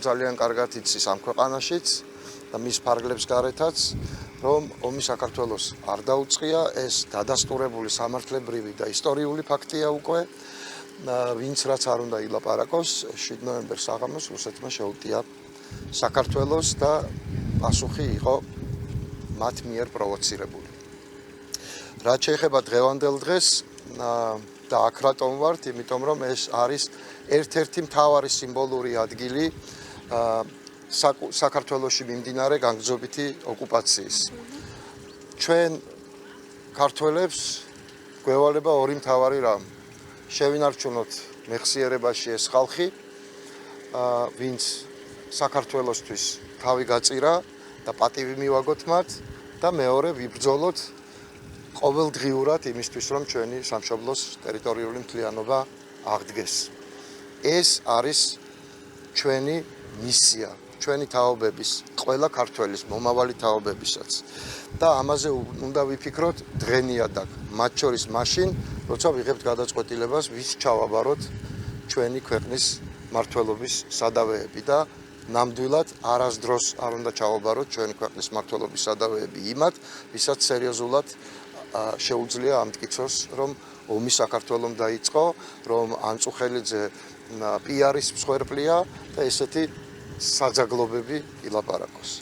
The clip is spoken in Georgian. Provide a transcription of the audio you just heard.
ძალიან კარგად იცის ამ ქვეყანაშიც და მის ფარგლებს გარეთაც, რომ ომი საქართველოს არ დაუწყია, ეს დადასტურებული სამართლებრივი და ისტორიული ფაქტია უკვე. ვინც რაც არ უნდა ილაპარაკოს, 7 ნოემბერს საღამოს რუსეთმა შეუტია საქართველოს და პასუხი იყო მათ მიერ პროვოცირებული. რაც შეეხება დღევანდელ დღეს და აქ რატომ ვართ, იმიტომ რომ ეს არის ერთ-ერთი მთავარი სიმბოლური ადგილი საქართველოში მიმდინარე განგრძობითი ოკუპაციის. ჩვენ ქართველებს გვევალება ორი მთავარი რამ. შევინარჩუნოთ მეხსიერებაში ეს ხალხი, ვინც საქართველოსთვის თავი გაწირა და პატივი მივაგოთ მათ და მეორე ვიბრძოლოთ ყოველდღიურად იმისთვის, რომ ჩვენი სამშობლოს ტერიტორიული მთლიანობა აღდგეს. ეს არის ჩვენი მისია, ჩვენი თაობების, ყველა ქართველის მომავალი თაობებისაც. და ამაზე უნდა ვიფიქროთ დღენიადაკ, მათ შორის მაშინ, როცა ვიღებთ გადაწყვეტილებას, ვის ჩავაბაროთ ჩვენი ქვეყნის მმართველობის სადავეები და ნამდვილად არასდროს არ უნდა ჩავაბაროთ ჩვენი ქვეყნის მმართველობის სადავეები იმათ, ვისაც სერიოზულად შეუძლია ამტკიცოს, რომ ომი საქართველომ დაიწყო, რომ ანწუხელიძე პიარის მსხვერპლია და ესეთი საძაგლობები ილაპარაკოს.